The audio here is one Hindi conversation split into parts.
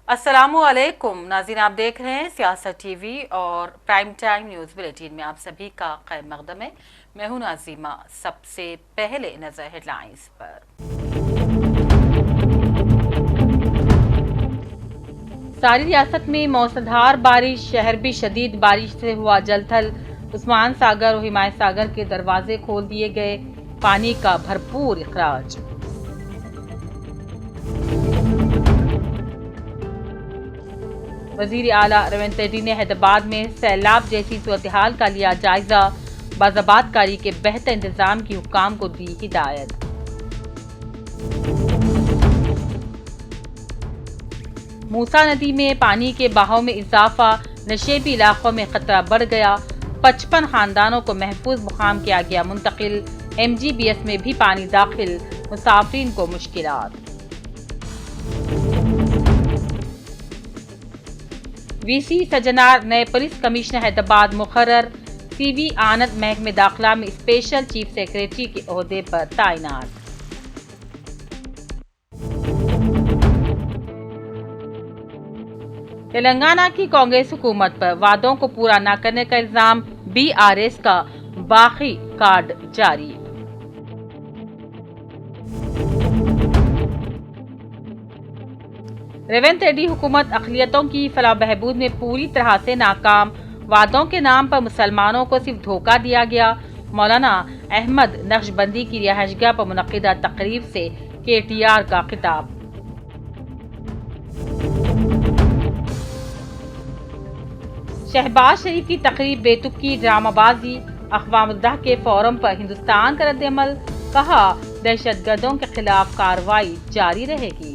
अस्सलामुअलैकुम नाज़रीन, आप देख रहे हैं सियासत टीवी और प्राइम टाइम न्यूज़ बुलेटिन में आप सभी का खैर मकदम है। मैं हूं नाज़ीमा। सबसे पहले नजर हेडलाइंस पर। सारी रियासत में मौसलाधार बारिश, शहर भी शदीद बारिश से हुआ जलथल। उस्मान सागर और हिमायत सागर के दरवाजे खोल दिए गए, पानी का भरपूर इखराज। वजीर आला रेवंत रेड्डी ने हैदराबाद में सैलाब जैसी सूरत हाल का लिया जायजा, बाज़ाबातकारी के बेहतर इंतजाम की हुक्काम को दी हिदायत। मूसा नदी में पानी के बहाव में इजाफा, नशेबी इलाकों में खतरा बढ़ गया। 55 खानदानों को महफूज मुकाम किया गया मुंतकिल। MGBS में भी पानी दाखिल, मुसाफिरीन को मुश्किलात। VC सजनार नए पुलिस कमिश्नर हैदराबाद मुकर्रर। CV आनंद महकमे दाखिला में स्पेशल चीफ सेक्रेटरी के ओहदे पर तैनात। तेलंगाना की कांग्रेस हुकूमत पर वादों को पूरा न करने का इल्जाम, BRS का बाकी कार्ड जारी। रेवंत रेड्डी हुकूमत अक़लियतों की फलाह बहबूद में पूरी तरह से नाकाम। वादों के नाम पर मुसलमानों को सिर्फ धोखा दिया गया। मौलाना अहमद नक्शबंदी की रिहाइशगाह पर मुनक़िदा तकरीब से KTR का खिताब। शहबाज शरीफ की तकरीब बेतुकी ड्रामाबाजी, अक़वाम मुत्तहिदा के फोरम पर हिंदुस्तान का रद्द-ए-अमल, कहा दहशतगर्दों के खिलाफ कार्रवाई जारी रहेगी।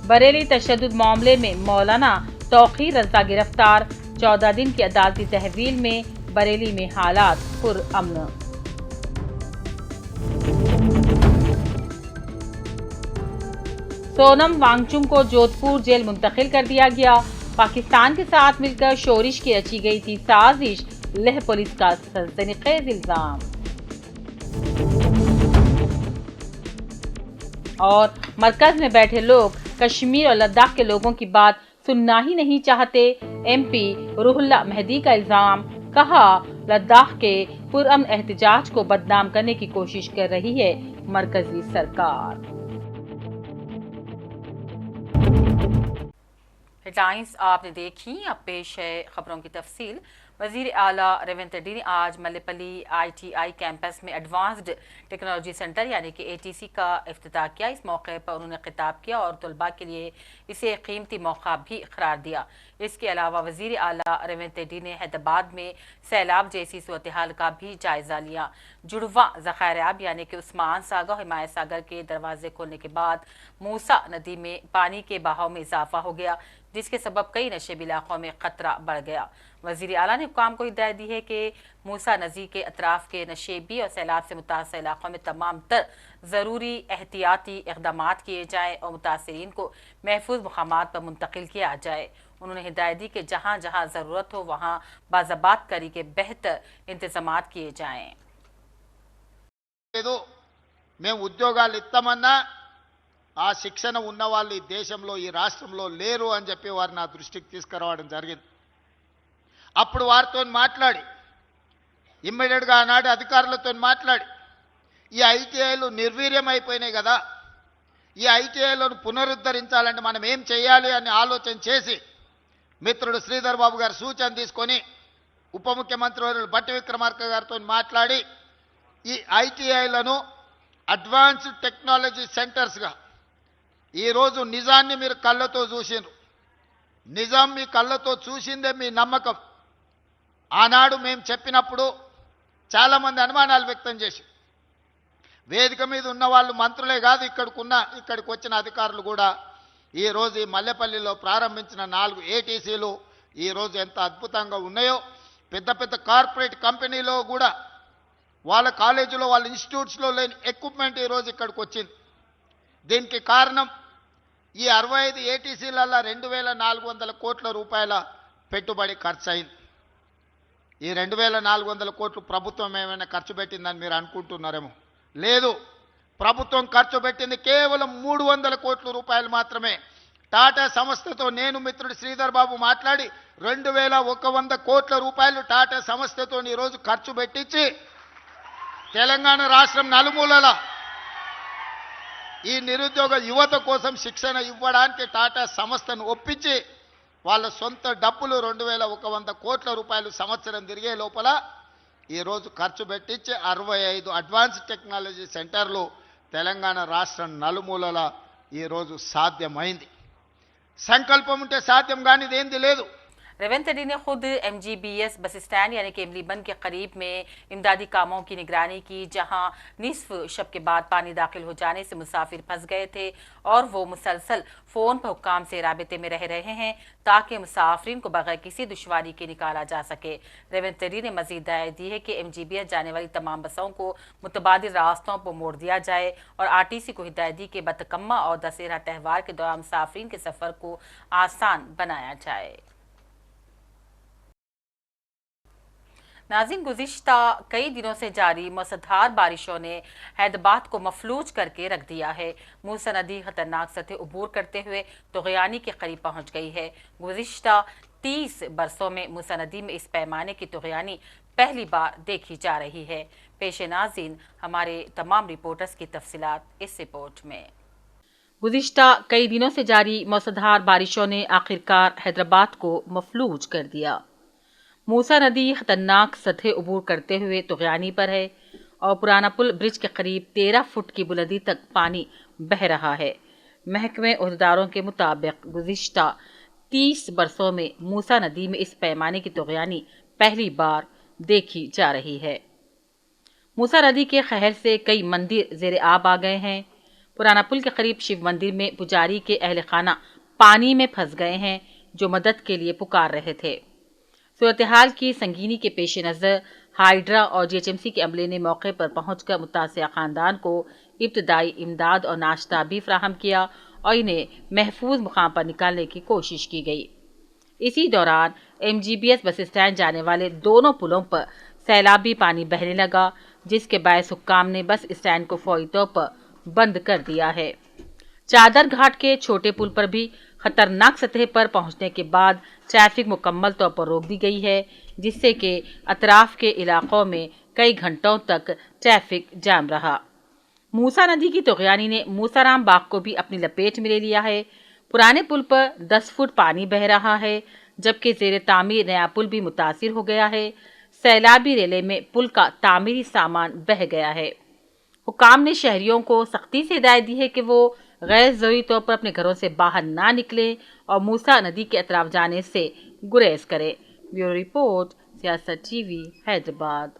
बरेली तशद्दुद मामले में मौलाना तौक़ीर रज़ा गिरफ्तार, 14 दिन की अदालती तहवील में बरेली में हालात पुरअमन। सोनम वांगचुक को जोधपुर जेल मुंतकिल कर दिया गया। पाकिस्तान के साथ मिलकर शोरिश की रची गई थी साजिश, लेह पुलिस का सनसनीखेज इल्जाम। और मरकज में बैठे लोग कश्मीर और लद्दाख के लोगों की बात सुनना ही नहीं चाहते, MP रूहुल्लाह मेहदी का इल्जाम। कहा लद्दाख के पुरअमन एहतजाज को बदनाम करने की कोशिश कर रही है मरकजी सरकार। हेडलाइंस आपने देखी, अब पेश है खबरों की तफसील। वजीर आला रेवंत रेड्डी ने आज मल्लेपल्ली ITI कैंपस में एडवांस्ड टेक्नोलॉजी सेंटर यानी कि ATC का इफ्तिताह किया। इस मौके पर उन्होंने खिताब किया और तलबा के लिए इसे एक कीमती मौका भी करार दिया। इसके अलावा वजीर आला रेवंत रेड्डी ने हैदराबाद में सैलाब जैसी सूरत हाल का भी जायजा लिया। जुड़वा ज़खायर यानी कि उस्मान सागर हिमायत सागर के दरवाजे खोलने के बाद मूसा नदी में पानी के बहाव में इजाफा हो गया, जिसके सबब कई नशेबी इलाकों में खतरा बढ़ गया। वजीर आला ने हुक्काम को हिदायत दी है कि मूसा नदी के अतराफ के नशेबी और सैलाब से मुतासर इलाकों में तमाम तर ज़रूरी एहतियाती इक़दाम किए जाएँ और मुतासरीन को महफूज मकामात पर मुंतकिल किया जाए। उन्होंने हिदायत दी कि जहाँ जहाँ ज़रूरत हो वहाँ बाज़ाबातकारी के बेहतर इंतजाम किए जाएँ। మేము ఉద్యోగాలు ఇస్తామన్నా ఆ శిక్షణ ఉన్న వాళ్ళు ఈ దేశంలో ఈ రాష్ట్రంలో లేరు అని చెప్పి వారు నా దృష్టికి తీసుకురావడం జరిగింది. అప్పుడు వారితో మాట్లాడి ఇమ్మీడియట్గా ఆనాడు అధికారులతో మాట్లాడి ఈ ITIలు నిర్వీర్యం అయిపోయినాయి కదా, ఈ ITIలను పునరుద్ధరించాలంటే మనం ఏం చేయాలి అని ఆలోచన చేసి మిత్రుడు శ్రీధర్ బాబు గారు సూచన తీసుకొని ఉప ముఖ్యమంత్రి వర్యులు బట్టి విక్రమార్క గారితో మాట్లాడి ఈ ITIలను అడ్వాన్స్డ్ టెక్నాలజీ సెంటర్స్గా ఈరోజు నిజాన్ని మీరు కళ్ళతో చూసినారు. నిజాం మీ కళ్ళతో చూసిందే మీ నమ్మకం. ఆనాడు మేము చెప్పినప్పుడు చాలామంది అనుమానాలు వ్యక్తం చేసి వేదిక మీద ఉన్న వాళ్ళు మంత్రులే కాదు ఇక్కడికి వచ్చిన అధికారులు కూడా ఈరోజు ఈ మల్లెపల్లిలో ప్రారంభించిన 4 ATCలు ఈరోజు ఎంత అద్భుతంగా ఉన్నాయో, పెద్ద పెద్ద కార్పొరేట్ కంపెనీలో కూడా వాళ్ళ కాలేజీలో వాళ్ళ ఇన్స్టిట్యూట్స్లో లేని ఎక్విప్మెంట్ ఈరోజు ఇక్కడికి వచ్చింది. దీనికి కారణం ఈ 65 ATCలలో 2400 కోట్ల రూపాయల పెట్టుబడి ఖర్చు అయింది. ఈ 2400 కోట్లు ప్రభుత్వం ఏమైనా ఖర్చు పెట్టిందని మీరు అనుకుంటున్నారేమో. లేదు, ప్రభుత్వం ఖర్చు పెట్టింది కేవలం 300 కోట్ల రూపాయలు మాత్రమే. టాటా సంస్థతో నేను మిత్రుడు శ్రీధర్ బాబు మాట్లాడి 2100 కోట్ల రూపాయలు టాటా సంస్థతో ఈరోజు ఖర్చు పెట్టించి తెలంగాణ రాష్ట్రం నలుమూలల ఈ నిరుద్యోగ యువత కోసం శిక్షణ ఇవ్వడానికి టాటా సంస్థను ఒప్పించి వాళ్ళ సొంత డబ్బులు 2100 కోట్ల రూపాయలు సంవత్సరం తిరిగే లోపల ఈరోజు ఖర్చు పెట్టించి 65 అడ్వాన్స్ టెక్నాలజీ సెంటర్లు తెలంగాణ రాష్ట్రం నలుమూలల ఈరోజు సాధ్యమైంది. संकल्पम ఉంటే సాధ్యం కానిది ఏంది లేదు. रेवंत रेड्डी ने खुद MGBS बस स्टैंड यानी कि इमलीबंद के करीब में इमदादी कामों की निगरानी की, जहां निसफ शब के बाद पानी दाखिल हो जाने से मुसाफिर फंस गए थे और वो मुसलसल फ़ोन पर हुक्काम से राबिते में रह रहे हैं ताकि मुसाफिरीन को बगैर किसी दुश्वारी के निकाला जा सके। रेवंत रेड्डी ने मजीद दायर दी है कि MGBS जाने वाली तमाम बसों को मुतबादिल रास्तों पर मोड़ दिया जाए और RTC को हिदायत दी कि बतकम्मा और दशहरा त्यौहार के दौरान मुसाफिरीन के सफ़र को आसान बनाया जाए। नाज़रीन, गुज़िश्ता कई दिनों से जारी मूसलाधार बारिशों ने हैदराबाद को मफलूज करके रख दिया है। मूसा नदी खतरनाक सतह उबूर करते हुए तुग़यानी के करीब पहुंच गई है। गुज़िश्ता 30 बरसों में मूसा नदी में इस पैमाने की तुग़यानी पहली बार देखी जा रही है। पेशे नाज़रीन हमारे तमाम रिपोर्टर्स की तफसीलात इस रिपोर्ट में। गुज़िश्ता कई दिनों से जारी मूसलाधार बारिशों ने आखिरकार हैदराबाद को मफलूज कर दिया। मूसा नदी खतरनाक सतह उबूर करते हुए तुग़यानी पर है और पुराना पुल ब्रिज के करीब 13 फुट की बुलंदी तक पानी बह रहा है। महकमे ओहदेदारों के मुताबिक गुज़िश्ता 30 बरसों में मूसा नदी में इस पैमाने की तुग़यानी पहली बार देखी जा रही है। मूसा नदी के कहर से कई मंदिर ज़ेर आब आ गए हैं। पुराना पुल के करीब शिव मंदिर में पुजारी के अहल खाना पानी में फंस गए हैं जो मदद के लिए पुकार रहे थे। सूरत हाल की संगीनी के पेश नज़र हाइड्रा और GHMC के अमले ने मौके पर पहुंचकर मुतासिर ख़ानदान को इब्तदाई इमदाद और नाश्ता भी फ्राहम किया और इन्हें महफूज मुकाम पर निकालने की कोशिश की गई। इसी दौरान MGBS बस स्टैंड जाने वाले दोनों पुलों पर सैलाबी पानी बहने लगा, जिसके बायस हुक्काम ने बस स्टैंड को फौरी तौर पर बंद कर दिया है। चादर घाट के छोटे पुल पर भी खतरनाक सतह पर पहुंचने के बाद ट्रैफिक मुकम्मल तौर पर रोक दी गई है, जिससे कि अतराफ के इलाकों में कई घंटों तक ट्रैफिक जाम रहा। मूसा नदी की तुग़यानी ने मूसाराम बाग को भी अपनी लपेट में ले लिया है। पुराने पुल पर 10 फुट पानी बह रहा है, जबकि ज़ेर तामीर नया पुल भी मुतासिर हो गया है। सैलाबी रेले में पुल का तामीरी सामान बह गया है। हुकाम ने शहरियों को सख्ती से हिदायत दी है कि वो गैर ज़रूरी तौर पर अपने घरों से बाहर ना निकलें और मूसा नदी के अतराफ जाने से गुरेज करें। ब्यूरो रिपोर्ट, सियासत TV, हैदराबाद।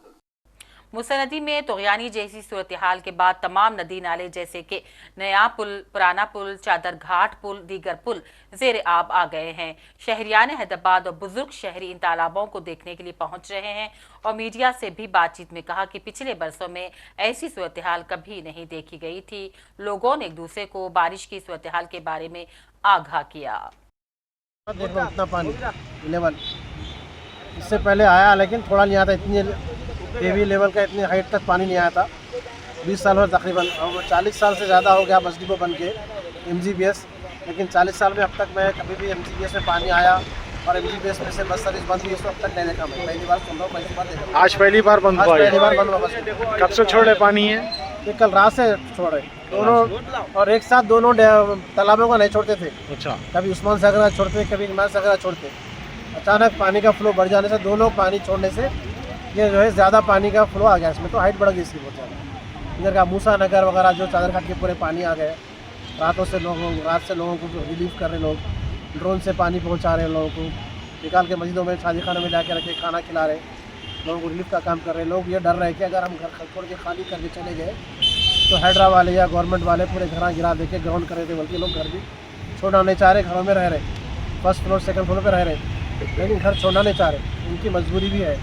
मूसा नदी में तुग़यानी जैसी सूरत हाल के बाद तमाम नदी नाले जैसे कि नया पुल, पुराना पुल, चादर घाट पुल, दीगर पुल ज़ेर आब आ गए हैं। शहरियान हैदराबाद और बुजुर्ग शहरी इन तालाबों को देखने के लिए पहुंच रहे हैं और मीडिया से भी बातचीत में कहा कि पिछले बरसों में ऐसी सूरत हाल कभी नहीं देखी गई थी। लोगों ने एक दूसरे को बारिश की सूरत हाल के बारे में आगाह किया। इतना पानी लेवल इससे पहले आया, लेकिन थोड़ा नहीं आता, इतनी हेवी लेवल का इतनी हाइट तक पानी नहीं आया था। 20 साल हो तकरीबन, और 40 साल से ज़्यादा हो गया बस डिपो बन के MGBS, लेकिन 40 साल में अब तक मैं कभी भी MGBS में पानी आया और MGBS में से बस सर्विस बंद हुई इसको अब तक नहीं देखा। मैं पहली बार सुन रहा हूँ, पहली बार देखा। आज पहली बार बंद हुआ? पहली बार बंद हुआ बस। कब से छोड़ रहे पानी है? ये कल रात से छोड़ रहे दोनों, और एक साथ दोनों तालाबों को नहीं छोड़ते थे। अच्छा। कभी उस्मान सागरा छोड़ते, कभी इमाम सागरा छोड़ते। अचानक पानी का फ्लो बढ़ जाने से, दोनों पानी छोड़ने से ये जो है ज़्यादा पानी का फ्लो आ गया इसमें, तो हाइट बढ़ गई इसकी बहुत ज़्यादा। इधर का मूसा नगर वगैरह जो चादर घाट के पूरे पानी आ गए। रात से लोगों को रिलीफ कर रहे लोग, ड्रोन से पानी पहुंचा रहे हैं लोगों को, निकाल के मस्जिदों में, शादी खानों में जाके रखे खाना खिला रहे लोगों को, रिलीफ का काम कर रहे हैं। लोग ये डर रहे कि अगर हम घर छोड़ के खाली करके चले गए तो हैदरा वाले या गवर्नमेंट वाले पूरे घर गिरा दे के ग्राउंड कर रहे थे, बल्कि लोग घर भी छोड़ना नहीं चाह रहे, घरों में रह रहे, फर्स्ट फ्लोर सेकंड फ्लोर पे रह रहे, लेकिन घर छोड़ना नहीं चाह रहे, उनकी मजबूरी भी है।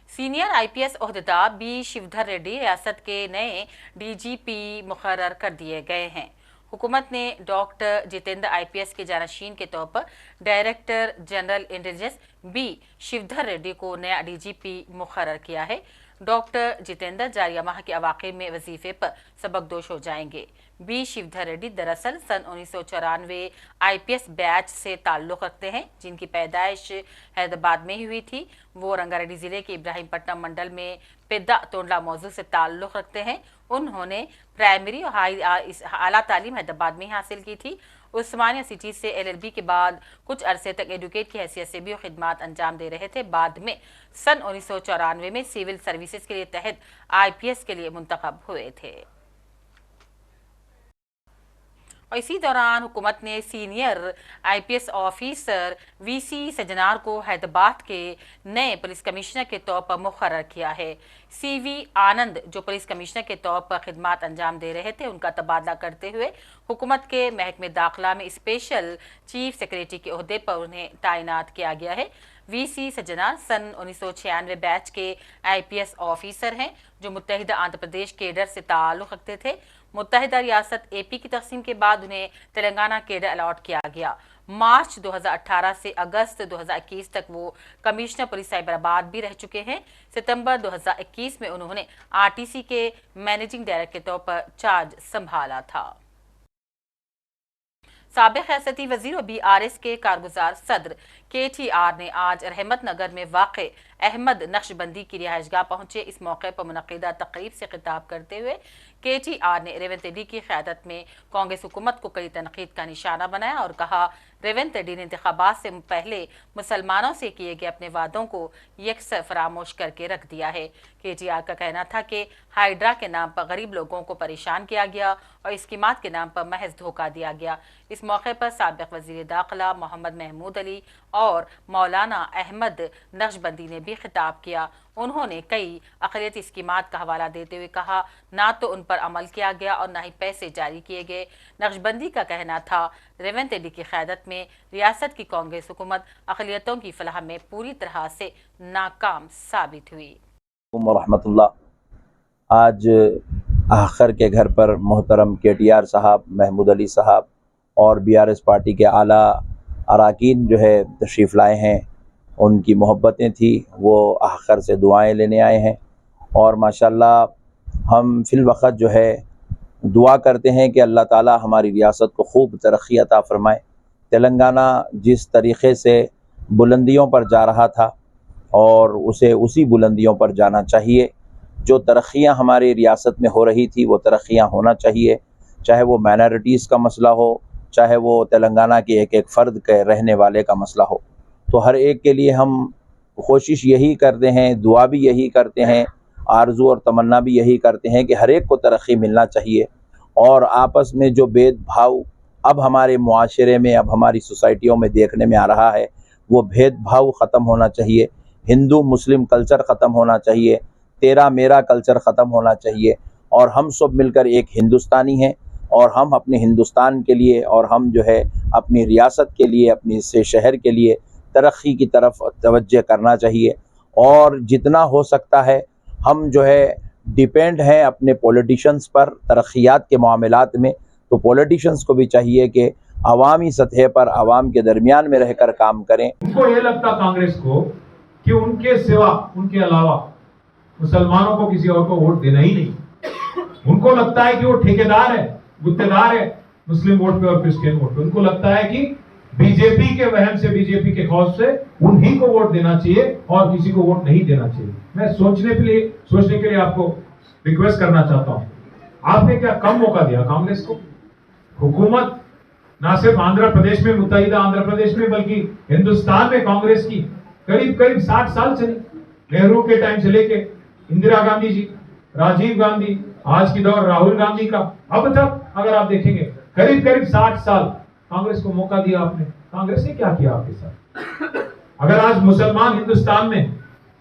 Senior IPS ओहदेदार B Shivdhar Reddy रियासत के नए DGP मुकर्रर कर दिए गए हैं। हुकूमत ने डॉक्टर जितेंद्र IPS के जानशीन के तौर पर director general intelligence B Shivdhar Reddy को नया DGP मुकर्रर किया है। डॉक्टर जितेंद्र जारिया माह के अवाक़िब में वजीफे पर सबकदोश हो जाएंगे। बी शिवधर रेड्डी दरअसल सन 1994 IPS बैच से ताल्लुक़ रखते हैं, जिनकी पैदाइश हैदराबाद में ही हुई थी। वो रंगारेड्डी ज़िले के इब्राहिमपट्टनम मंडल में पेद्दा तोंडला मौजू से ताल्लुक़ रखते हैं। उन्होंने प्राइमरी और आला तालीम हैदराबाद में ही हासिल की थी। उस्मानिया सिटी से LLB के बाद कुछ अरसे तक एडवोकेट की हैसियत से भी खिदमात अंजाम दे रहे थे। बाद में सन 1994 में सिविल सर्विसेज के लिए तहत IPS के लिए मुंतखब हुए थे। और इसी दौरान हुकूमत ने senior IPS officer VC Sajjanar को हैदराबाद के नए पुलिस कमिश्नर के तौर पर मुकर्रर किया है। CV आनंद जो पुलिस कमिश्नर के तौर पर खिदमात अंजाम दे रहे थे, उनका तबादला करते हुए हुकूमत के महकमे दाखिला में स्पेशल चीफ सेक्रेटरी के ओहदे पर उन्हें तैनात किया गया है। VC सज्जनार सन 1996 बैच के IPS ऑफिसर हैं, जो मुत्तहिदा आंध्र प्रदेश केडर से ताल्लुक़ रखते थे। मुत्तहिदा रियासत AP की तकसीम के बाद उन्हें तेलंगाना केडर अलॉट किया गया। मार्च 2018 से अगस्त 2021 तक वो कमिश्नर पुलिस साइबराबाद भी रह चुके हैं। सितंबर 2021 में उन्होंने RTC के मैनेजिंग डायरेक्टर के तौर पर चार्ज संभाला था। साबिक़ रियासती वज़ीर और BRS के कारगुजार सदर KTR ने आज रहमतनगर में वाक़े अहमद नक्शबंदी की रिहाइशगाह पहुंचे। इस मौके पर मुनक़िदा तक़रीब से खिताब करते हुए KTR ने रेवंत रेड्डी की क़यादत में कांग्रेस हुकूमत को कड़ी तनक़ीद का निशाना बनाया और कहा, रेवंत रेड्डी ने इंतख़ाबात से पहले मुसलमानों से किए गए अपने वादों को यकसर फरामोश करके रख दिया है। KTR का कहना था कि हाइड्रा के नाम पर गरीब लोगों को परेशान किया गया और स्कीमात के नाम पर महज धोखा दिया गया। इस मौके पर साबिक़ वज़ीर दाखिला मोहम्मद महमूद अली और मौलाना अहमद नक्शबंदी ने भी खिताब किया। उन्होंने कई अक़लियती स्कीमात का हवाला देते हुए कहा, ना तो उन पर अमल किया गया और ना ही पैसे जारी किए गए। नक्शबंदी का कहना था, रेवंत रेड्डी की क़यादत में रियासत की कांग्रेस हुकूमत अक़लियतों की फलाह में पूरी तरह से नाकाम साबित हुई। आज आखिर के घर पर मोहतरम KTR साहब, महमूद अली साहब और BRS पार्टी के आला अराकीन जो है तशरीफ़ लाए हैं। उनकी मोहब्बतें थी, वो आखिर से दुआएं लेने आए हैं और माशाल्लाह हम फिल वक़्त जो है दुआ करते हैं कि अल्लाह ताला हमारी रियासत को खूब तरक्की अता फ़रमाए। तेलंगाना जिस तरीक़े से बुलंदियों पर जा रहा था और उसे उसी बुलंदियों पर जाना चाहिए। जो तरक्कियाँ हमारी रियासत में हो रही थी वो तरक्कियाँ होना चाहिए, चाहे वो माइनॉरिटीज़ का मसला हो, चाहे वो तेलंगाना के एक एक फ़र्द के रहने वाले का मसला हो। तो हर एक के लिए हम कोशिश यही करते हैं, दुआ भी यही करते हैं, आरज़ू और तमन्ना भी यही करते हैं कि हर एक को तरक्की मिलना चाहिए। और आपस में जो भेदभाव अब हमारे मुआशरे में, अब हमारी सोसाइटियों में देखने में आ रहा है, वो भेदभाव ख़त्म होना चाहिए। हिंदू मुस्लिम कल्चर ख़त्म होना चाहिए, तेरा मेरा कल्चर ख़त्म होना चाहिए और हम सब मिलकर एक हिंदुस्तानी हैं और हम अपने हिंदुस्तान के लिए और हम जो है अपनी रियासत के लिए, अपने इस शहर के लिए तरक्की की तरफ तवज्जो करना चाहिए। और जितना हो सकता है हम जो है डिपेंड हैं अपने पॉलिटिशियंस पर तरक्कियात के मामलात में, तो पॉलिटिशियंस को भी चाहिए कि अवामी सतह पर आवाम के दरमियान में रहकर काम करें। उनको ये लगता कांग्रेस को कि उनके सिवा, उनके अलावा मुसलमानों को किसी और को वोट देना ही नहीं। उनको लगता है कि वो ठेकेदार है, गुत्तेदार है मुस्लिम वोट पे और क्रिश्चियन वोट पे। उनको लगता है कि बीजेपी के वहम से, बीजेपी के खौफ से उन्हीं को वोट देना चाहिए और किसी को वोट नहीं देना चाहिए। मैं सोचने के लिए आपको रिक्वेस्ट करना चाहता हूं, आपने क्या कम मौका दिया कांग्रेस को? हुकूमत ना सिर्फ आंध्र प्रदेश में, मुत्तहिदा आंध्र प्रदेश में, बल्कि हिंदुस्तान में कांग्रेस की करीब 60 साल चली। नेहरू के टाइम से लेके इंदिरा गांधी जी, राजीव गांधी, आज की दौर राहुल गांधी का, अब तक अगर आप देखेंगे करीब 60 साल कांग्रेस को मौका दिया आपने। कांग्रेस ने क्या किया आपके साथ? अगर आज मुसलमान हिंदुस्तान में,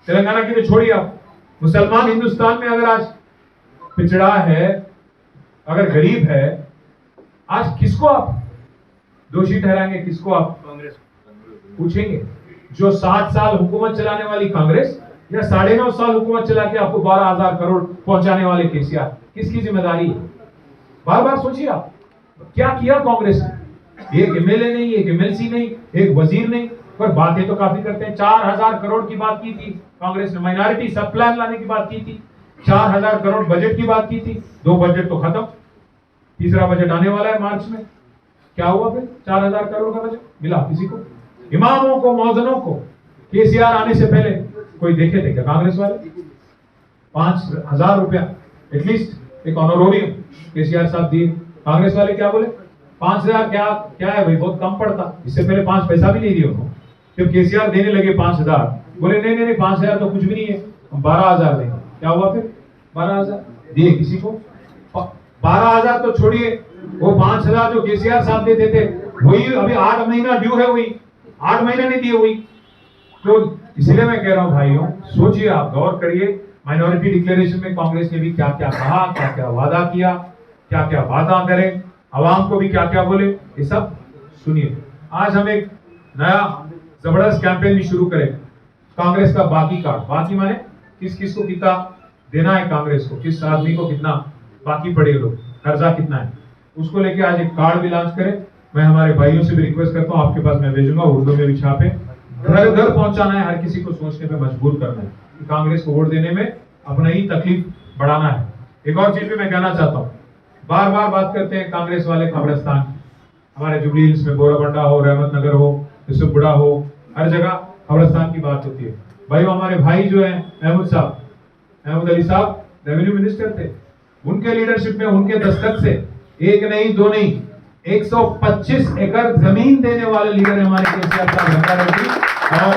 तेलंगाना की तो छोड़िए आप, मुसलमान हिंदुस्तान में अगर आज पिछड़ा है, अगर गरीब है, आज किसको आप दोषी ठहराएंगे? किसको आप कांग्रेस पूछेंगे? जो 7 साल हुकूमत चलाने वाली कांग्रेस या 9.5 साल हुकूमत चला के आपको 12,000 करोड़ पहुंचाने वाले KCR, किसकी जिम्मेदारी है? बार बार सोचिए आप, क्या किया कांग्रेस ने? एक MLA नहीं, एक MLC नहीं, एक वजीर नहीं, पर बातें तो काफी करते हैं। 4000 करोड़ की बात की थी कांग्रेस ने, माइनॉरिटी सब प्लान लाने की बात की थी, 4000 करोड़ बजट की बात की थी, 2 बजट तो खत्म, तीसरा बजट आने वाला है मार्च में। क्या हुआ फिर? 4000 करोड़ का बजट मिला किसी को? इमामों को, मौजनों को केसीआर आने से पहले कोई देखे थे क्या कांग्रेस वाले? 5000 रुपया एटलीस्ट एक ऑनोरोरियम केसीआर साहब दिए। कांग्रेस वाले क्या बोले? 5000 क्या है भाई, बहुत कम पड़ता। इससे पहले 5 पैसा भी नहीं दिए उनको। जब केसीआर देने लगे 5000, बोले नहीं 5000 तो कुछ भी नहीं है, हम 12000 देंगे। क्या हुआ फिर? 12000 दिए किसी को? 12000 तो छोड़िए, वो 5000 जो केसीआर साहब देते थे वही अभी 8 महीना ड्यू है, वही 8 महीना नहीं दिए वही। तो इसलिए मैं कह रहा हूं भाइयों, सोचिए, आप गौर करिए, माइनॉरिटी डिक्लेरेशन में कांग्रेस ने भी क्या क्या कहा, क्या क्या वादा किया, क्या क्या वादा करें, आवाम को भी क्या क्या बोले, ये सब सुनिए। आज हम एक नया जबरदस्त कैंपेन भी शुरू करें, कांग्रेस का बाकी कार्ड। बाकी माने किस किस को कितना देना है कांग्रेस को, किस आदमी को कितना बाकी पड़े, लोग कर्जा कितना है, उसको लेके आज एक कार्ड भी लॉन्च करें। मैं हमारे भाइयों से भी रिक्वेस्ट करता हूं, आपके पास मैं भेजूंगा, उर्दू में भी छापे, घर घर पहुंचाना है, हर किसी को सोचने पे मजबूर करना है कि कांग्रेस को वोट देने में अपना ही तकलीफ बढ़ाना है। एक और चीज भी मैं कहना चाहता हूँ, बार बार बात करते हैं कांग्रेस वाले कब्रिस्तान की, हमारे जुबली हिल्स में बोराबंडा हो, रहमत नगर हो, यूसुफपुरा हो, हर जगह कब्रिस्तान की बात होती है। भाई हमारे भाई जो है अहमद अली साहब रेवेन्यू मिनिस्टर थे, उनके लीडरशिप में, उनके दस्तक से 1 नहीं 2 नहीं 125 एकड़ जमीन देने वाले लीडर हमारे केसीआर साहब रंगारेड्डी। और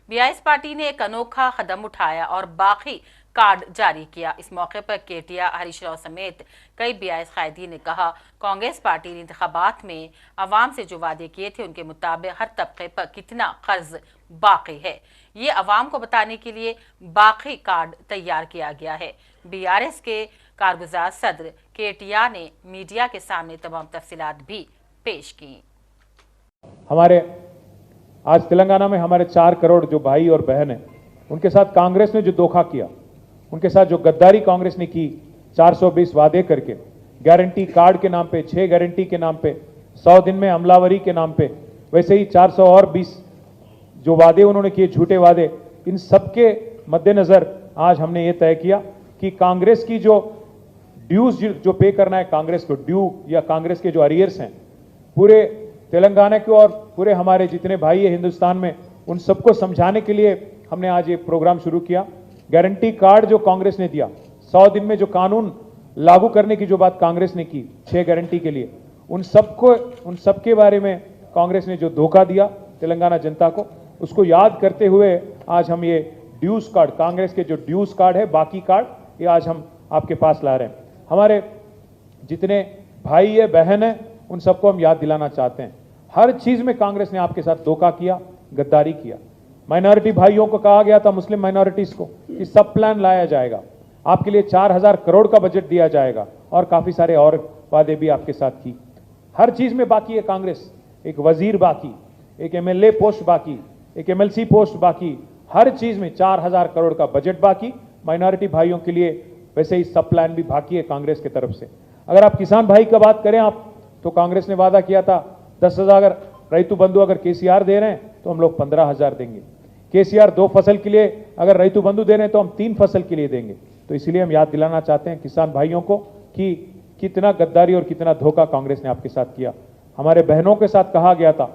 बीआईएस पार्टी ने एक अनोखा कदम उठाया और बाकी कार्ड जारी किया। इस मौके पर केटिया, हरीश राव समेत कई बीआईएस कायदीन ने कहा, कांग्रेस पार्टी ने इंतखाबात में अवाम से जो वादे किए थे उनके मुताबिक हर तबके पर कितना कर्ज बाकी है, ये अवाम को बताने के लिए बाकी कार्ड तैयार किया गया है। बीआरएस के कारगुजार सदर केटिया ने मीडिया के सामने तमाम तफसीलात भी पेश की। हमारे आज तेलंगाना में हमारे 4 करोड़ जो भाई और बहन हैं, उनके साथ कांग्रेस ने जो धोखा किया, उनके साथ जो गद्दारी कांग्रेस ने की, 420 वादे करके, गारंटी कार्ड के नाम पे, 6 गारंटी के नाम पे, 100 दिन में अमलावरी के नाम पे, वैसे ही 420 जो वादे उन्होंने किए, झूठे वादे, इन सबके मद्देनजर आज हमने ये तय किया कि कांग्रेस की जो ड्यूज जो पे करना है कांग्रेस को, ड्यू या कांग्रेस के जो अरियर्स हैं पूरे तेलंगाना के और पूरे हमारे जितने भाई है हिंदुस्तान में, उन सबको समझाने के लिए हमने आज ये प्रोग्राम शुरू किया। गारंटी कार्ड जो कांग्रेस ने दिया, 100 दिन में जो कानून लागू करने की जो बात कांग्रेस ने की 6 गारंटी के लिए, उन सबके बारे में कांग्रेस ने जो धोखा दिया तेलंगाना जनता को, उसको याद करते हुए आज हम ये ड्यूज कार्ड, कांग्रेस के जो ड्यूज कार्ड है, बाकी कार्ड, ये आज हम आपके पास ला रहे हैं। हमारे जितने भाई है, बहन है, उन सबको हम याद दिलाना चाहते हैं, हर चीज में कांग्रेस ने आपके साथ धोखा किया, गद्दारी किया। माइनॉरिटी भाइयों को कहा गया था, मुस्लिम माइनॉरिटीज को, कि सब प्लान लाया जाएगा, आपके लिए 4000 करोड़ का बजट दिया जाएगा, और काफी सारे और वादे भी आपके साथ की। हर चीज में बाकी है कांग्रेस, एक वजीर बाकी, एक एमएलए पोस्ट बाकी, एक एमएलसी पोस्ट बाकी, हर चीज में 4000 करोड़ का बजट बाकी। माइनॉरिटी भाइयों के लिए वैसे ही सब प्लान भी बाकी है कांग्रेस की तरफ से। अगर आप किसान भाई का बात करें आप, तो कांग्रेस ने वादा किया था 10,000 अगर रैतु बंधु अगर केसीआर दे रहे हैं तो हम लोग 15,000 देंगे। केसीआर 2 फसल के लिए अगर रैतु बंधु दे रहे हैं तो हम 3 फसल के लिए देंगे। तो इसलिए हम याद दिलाना चाहते हैं किसान भाइयों को कि कितना गद्दारी और कितना धोखा कांग्रेस ने आपके साथ किया। हमारे बहनों के साथ कहा गया था,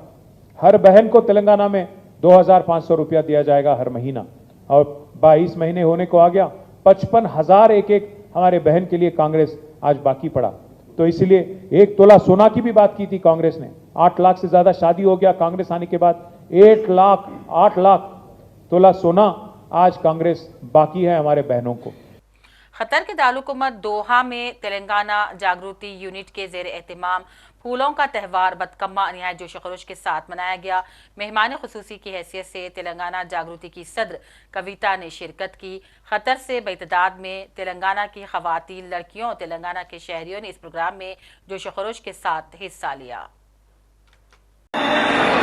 हर बहन को तेलंगाना में 2500 रुपया दिया जाएगा हर महीना, और 22 महीने होने को आ गया, 55,000 एक हमारे बहन के लिए कांग्रेस आज बाकी पड़ा। तो इसलिए 1 तोला सोना की भी बात की थी कांग्रेस ने, 8 लाख से ज्यादा शादी हो गया कांग्रेस आने के बाद, 8 लाख तोला सोना आज कांग्रेस बाकी है हमारे बहनों को। खतर के दारुलहुकूमत दोहा में तेलंगाना जागृति यूनिट के जेर एहतमाम फूलों का त्यौहार बतकम्मा निहायत जोश खरोश के साथ मनाया गया। मेहमान खुसूसी की हैसियत से तेलंगाना जागृति की सदर कविता ने शिरकत की। खतर से बेतदाद में तेलंगाना की खवातीन, लड़कियों और तेलंगाना के शहरियों ने इस प्रोग्राम में जोश खरोश के साथ हिस्सा लिया।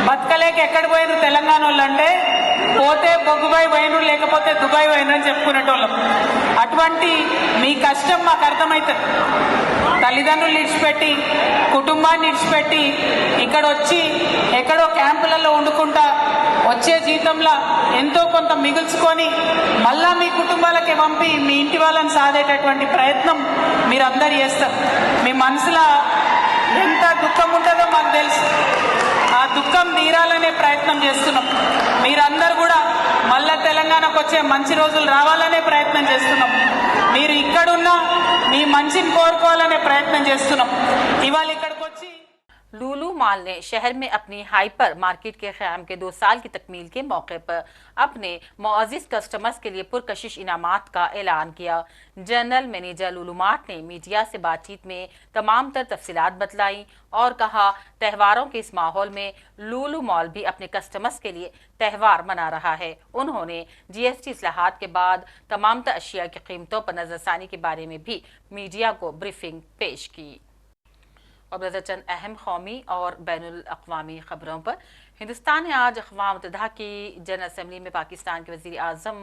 బతకలేక ఎక్కడ పోయినరు తెలంగాణ వాళ్ళు అంటే, పోతే బొగ్గుబాయి పోయినరు, లేకపోతే దుబాయ్ పోయినరు అని చెప్పుకునేటోళ్ళం. అటువంటి మీ కష్టం మాకు అర్థమవుతుంది. తల్లిదండ్రులు విడిచిపెట్టి కుటుంబాన్ని విడిచిపెట్టి ఇక్కడ వచ్చి ఎక్కడో క్యాంపులలో వండుకుంటా వచ్చే జీతంలో ఎంతో కొంత మిగుల్చుకొని మళ్ళా మీ కుటుంబాలకి పంపి మీ ఇంటి వాళ్ళని సాధేటటువంటి ప్రయత్నం మీరందరూ చేస్తారు. మీ మనసులో ఎంత దుఃఖం ఉంటుందో మాకు తెలుసు. ఆ దుఃఖం తీరాలనే ప్రయత్నం చేస్తున్నాం. మీరందరూ కూడా మళ్ళా తెలంగాణకు వచ్చే మంచి రోజులు రావాలనే ప్రయత్నం చేస్తున్నాం. మీరు ఇక్కడున్నా మీ మంచిని కోరుకోవాలనే ప్రయత్నం చేస్తున్నాం. ఇవాళ ఇక్కడికి వచ్చి लूलू मॉल ने शहर में अपनी हाइपर मार्केट के क़याम के 2 साल की तकमील के मौके पर अपने मुअज़्ज़िज़ कस्टमर्स के लिए पुरकशिश इनामात का ऐलान किया। जनरल मैनेजर लूलू मार्ट ने मीडिया से बातचीत में तमाम तर तफसीलात बतलाई और कहा, त्योहारों के इस माहौल में लूलू मॉल भी अपने कस्टमर्स के लिए त्यौहार मना रहा है। उन्होंने GST इस्लाहात के बाद तमाम तर अशिया की कीमतों पर नजरसानी के बारे में भी मीडिया को ब्रीफिंग पेश की। और नजर चंद अहम कौमी और बैनुल अक़वामी खबरों पर। हिंदुस्तान ने आज अक़वाम मुत्तहिदा की जनरल असम्बली में पाकिस्तान के वज़ीर आज़म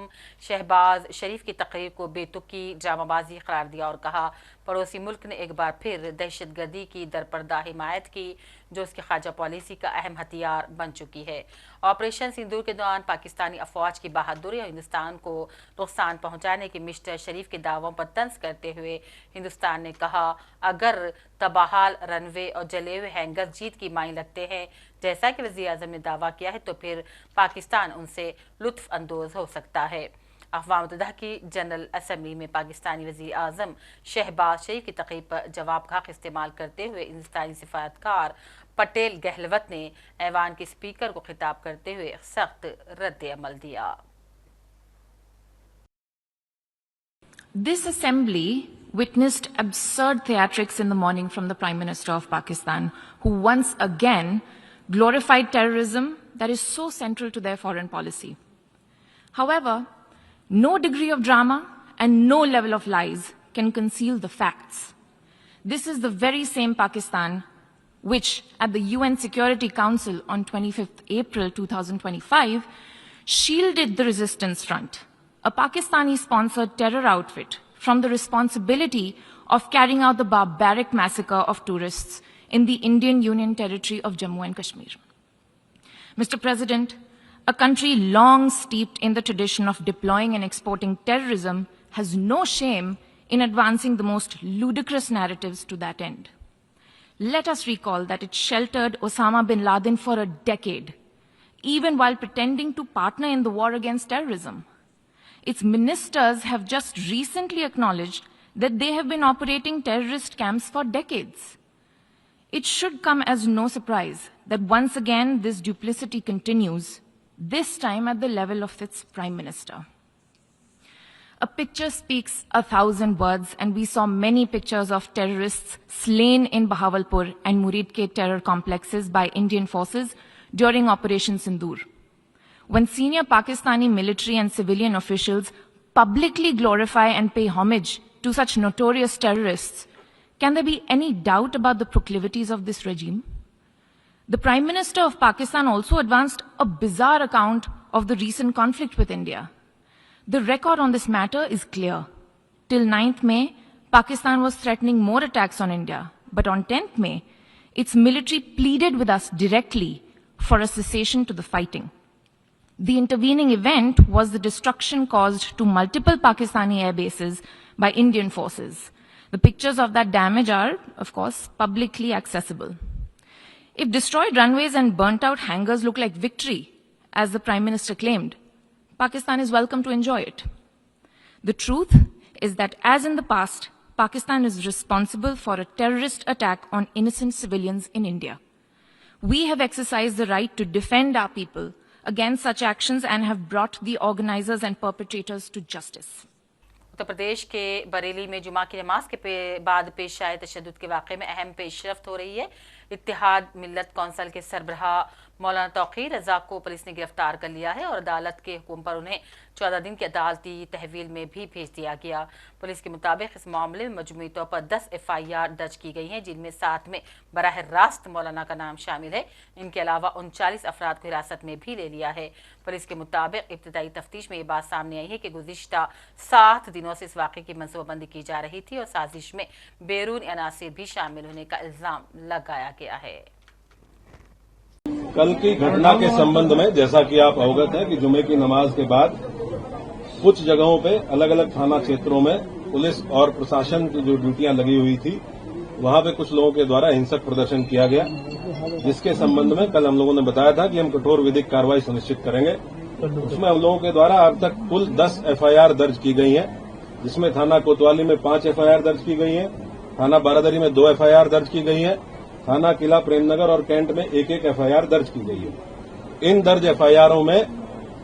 शहबाज शरीफ की तकरीर को बेतुकी ड्रामाबाजी करार दिया और कहा, पड़ोसी मुल्क ने एक बार फिर दहशतगर्दी की दरपर्दा हिमायत की, जो उसकी ख़ारजा पॉलिसी का अहम हथियार बन चुकी है। ऑपरेशन सिंदूर के दौरान पाकिस्तानी अफवाज की बहादुरी और हिंदुस्तान को नुकसान पहुँचाने के मिस्टर शरीफ के दावों पर तंज करते हुए हिंदुस्तान ने कहा, अगर तबाहाल रनवे और जले हुए हैंगर जीत की माई लगते हैं जैसा कि वज़ीर आज़म ने दावा किया है, तो फिर पाकिस्तान उनसे लुत्फ़ अंदोज़ हो सकता है। अक़वाम मुत्तहिदा की जनरल असम्बली में पाकिस्तानी वज़ीर आज़म शहबाज शरीफ की तकरीर पर जवाब खाक इस्तेमाल करते हुए हिंदुस्तानी सिफारतकार पटेल गहलवत ने ऐवान के स्पीकर को खिताब करते हुए सख्त रद्द अमल दिया। This assembly witnessed absurd theatrics in the morning from the Prime Minister of Pakistan, who once again glorified terrorism that is so central to their foreign policy. However, no degree of drama and no level of lies can conceal the facts. This is the very same Pakistan which, at the UN Security Council on 25th April 2025, shielded the Resistance Front, a Pakistani-sponsored terror outfit, from the responsibility of carrying out the barbaric massacre of tourists in the Indian Union territory of Jammu and Kashmir. Mr. President, a country long steeped in the tradition of deploying and exporting terrorism has no shame in advancing the most ludicrous narratives to that end. Let us recall that it sheltered Osama bin Laden for a decade, even while pretending to partner in the war against terrorism. Its ministers have just recently acknowledged that they have been operating terrorist camps for decades. It should come as no surprise that once again this duplicity continues, this time at the level of its Prime Minister. A picture speaks 1,000 words, and we saw many pictures of terrorists slain in Bahawalpur and Muridke terror complexes by Indian forces during Operation Sindoor. When senior Pakistani military and civilian officials publicly glorify and pay homage to such notorious terrorists, can there be any doubt about the proclivities of this regime? The Prime Minister of Pakistan also advanced a bizarre account of the recent conflict with India. The record on this matter is clear. Till 9th May, Pakistan was threatening more attacks on India. But on 10th May, its military pleaded with us directly for a cessation to the fighting. The intervening event was the destruction caused to multiple Pakistani air bases by Indian forces. The pictures of that damage are, of course, publicly accessible. If destroyed runways and burnt-out hangars look like victory, as the Prime Minister claimed, Pakistan is welcome to enjoy it. The truth is that, as in the past, Pakistan is responsible for a terrorist attack on innocent civilians in India. We have exercised the right to defend our people against such actions and have brought the organizers and perpetrators to justice. Uttar Pradesh के बरेली में जुमा की नमाज के बाद पेश आए तशद्दुद के वाक़े में अहम पेशरफ्त हो रही है। इत्तेहाद मिल्लत कौंसिल के सरबराह मौलाना तौकीर रजा को पुलिस ने गिरफ्तार कर लिया है और अदालत के हुक्म पर उन्हें 14 दिन की अदालती तहवील में भी भेज दिया गया। पुलिस के मुताबिक इस मामले में मजमूई तौर पर 10 FIR दर्ज की गई हैं, जिनमें 7 में बराह रास्त मौलाना का नाम शामिल है। इनके अलावा 39 अफराद को हिरासत में भी ले लिया है। पुलिस के मुताबिक इब्तदाई तफ्तीश में ये बात सामने आई है कि गुज़िश्ता 7 दिनों से इस वाक़े की मनसूबाबंदी की जा रही थी और साजिश में बैरून अनासिर भी शामिल होने का इल्जाम लगाया गया है। कल की घटना के संबंध में जैसा कि आप अवगत हैं कि जुमे की नमाज के बाद कुछ जगहों पे अलग अलग थाना क्षेत्रों में पुलिस और प्रशासन की जो ड्यूटियां लगी हुई थी वहां पे कुछ लोगों के द्वारा हिंसक प्रदर्शन किया गया, जिसके संबंध में कल हम लोगों ने बताया था कि हम कठोर विधिक कार्रवाई सुनिश्चित करेंगे। उसमें हम लोगों के द्वारा अब तक कुल 10 FIR दर्ज की गई है, जिसमें थाना कोतवाली में 5 FIR दर्ज की गई है, थाना बारादरी में 2 FIR दर्ज की गई है, थाना किला प्रेमनगर और कैंट में 1-1 FIR दर्ज की गई है। इन दर्ज FIRों में